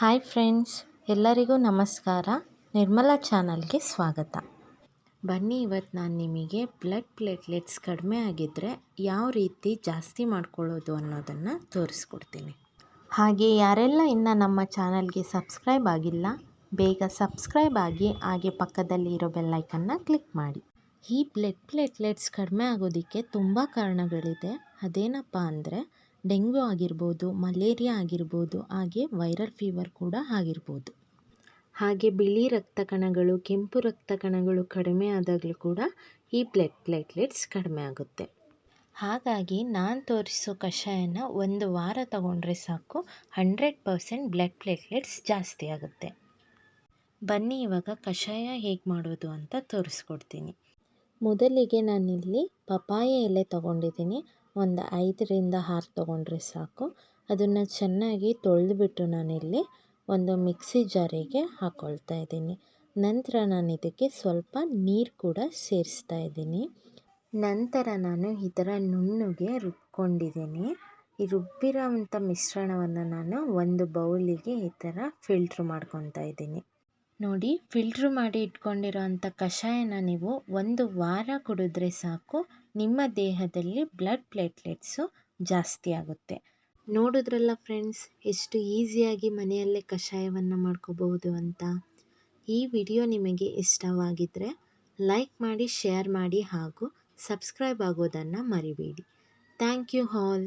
Hi friends, ಎಲ್ಲರಿಗೂ ನಮಸ್ಕಾರ. ನಿರ್ಮಲಾ ಚಾನಲ್ಗೆ ಸ್ವಾಗತ. ಬನ್ನಿ, ಇವತ್ತು ನಾನು ನಿಮಗೆ ಬ್ಲಡ್ ಪ್ಲೇಟ್ಲೆಟ್ಸ್ ಕಡಿಮೆ ಆಗಿದ್ದರೆ ಯಾವ ರೀತಿ ಜಾಸ್ತಿ ಮಾಡ್ಕೊಳ್ಳೋದು ಅನ್ನೋದನ್ನು ತೋರಿಸ್ಕೊಡ್ತೀನಿ. ಹಾಗೆ ಯಾರೆಲ್ಲ ಇನ್ನು ನಮ್ಮ ಚಾನಲ್ಗೆ ಸಬ್ಸ್ಕ್ರೈಬ್ ಆಗಿಲ್ಲ, ಬೇಗ ಸಬ್ಸ್ಕ್ರೈಬ್ ಆಗಿ ಹಾಗೆ ಪಕ್ಕದಲ್ಲಿ ಇರೋ ಬೆಲ್ಲೈಕನ್ನ ಕ್ಲಿಕ್ ಮಾಡಿ. ಈ ಬ್ಲಡ್ ಪ್ಲೇಟ್ಲೆಟ್ಸ್ ಕಡಿಮೆ ಆಗೋದಕ್ಕೆ ತುಂಬ ಕಾರಣಗಳಿದೆ. ಅದೇನಪ್ಪ ಅಂದರೆ ಡೆಂಗ್ಯೂ ಆಗಿರ್ಬೋದು, ಮಲೇರಿಯಾ ಆಗಿರ್ಬೋದು, ಹಾಗೆ ವೈರಲ್ ಫೀವರ್ ಕೂಡ ಆಗಿರ್ಬೋದು. ಹಾಗೆ ಬಿಳಿ ರಕ್ತ ಕಣಗಳು, ಕೆಂಪು ರಕ್ತ ಕಣಗಳು ಕಡಿಮೆ ಆದಾಗಲೂ ಕೂಡ ಈ ಬ್ಲಡ್ ಪ್ಲೇಟ್ಲೆಟ್ಸ್ ಕಡಿಮೆ ಆಗುತ್ತೆ. ಹಾಗಾಗಿ ನಾನು ತೋರಿಸೋ ಕಷಾಯನ 1 ವಾರ ತಗೊಂಡ್ರೆ ಸಾಕು, 100% ಬ್ಲಡ್ ಪ್ಲೇಟ್ಲೆಟ್ಸ್ ಜಾಸ್ತಿ ಆಗುತ್ತೆ. ಬನ್ನಿ ಇವಾಗ ಕಷಾಯ ಹೇಗೆ ಮಾಡೋದು ಅಂತ ತೋರಿಸ್ಕೊಡ್ತೀನಿ. ಮೊದಲಿಗೆ ನಾನಿಲ್ಲಿ ಪಪಾಯ ಎಲೆ ತೊಗೊಂಡಿದ್ದೀನಿ. ಒಂದು 5ರಿಂದ 6 ತೊಗೊಂಡ್ರೆ ಸಾಕು. ಅದನ್ನು ಚೆನ್ನಾಗಿ ತೊಳೆದುಬಿಟ್ಟು ನಾನಿಲ್ಲಿ ಒಂದು ಮಿಕ್ಸಿ ಜಾರಿಗೆ ಹಾಕ್ಕೊಳ್ತಾ ಇದ್ದೀನಿ. ನಂತರ ನಾನು ಇದಕ್ಕೆ ಸ್ವಲ್ಪ ನೀರು ಕೂಡ ಸೇರಿಸ್ತಾ ಇದ್ದೀನಿ. ನಂತರ ನಾನು ಈ ಥರ ನುಣ್ಣಗೆ ರುಬ್ಕೊಂಡಿದ್ದೀನಿ. ಈ ರುಬ್ಬಿರೋವಂಥ ಮಿಶ್ರಣವನ್ನು ನಾನು ಒಂದು ಬೌಲಿಗೆ ಈ ಥರ ಫಿಲ್ಟ್ರ್ ಮಾಡ್ಕೊತಾ ಇದ್ದೀನಿ. ನೋಡಿ, ಫಿಲ್ಟ್ರ್ ಮಾಡಿ ಇಟ್ಕೊಂಡಿರೋವಂಥ ಕಷಾಯನ ನೀವು 1 ವಾರ ಕುಡಿದ್ರೆ ಸಾಕು, ನಿಮ್ಮ ದೇಹದಲ್ಲಿ ಬ್ಲಡ್ ಪ್ಲೇಟ್ಲೆಟ್ಸು ಜಾಸ್ತಿ ಆಗುತ್ತೆ. ನೋಡಿದ್ರಲ್ಲ ಫ್ರೆಂಡ್ಸ್, ಎಷ್ಟು ಈಸಿಯಾಗಿ ಮನೆಯಲ್ಲೇ ಕಷಾಯವನ್ನು ಮಾಡ್ಕೋಬಹುದು ಅಂತ. ಈ ವಿಡಿಯೋ ನಿಮಗೆ ಇಷ್ಟವಾಗಿದ್ದರೆ ಲೈಕ್ ಮಾಡಿ, ಶೇರ್ ಮಾಡಿ ಹಾಗೂ ಸಬ್ಸ್ಕ್ರೈಬ್ ಆಗೋದನ್ನು ಮರಿಬೇಡಿ. Thank you all.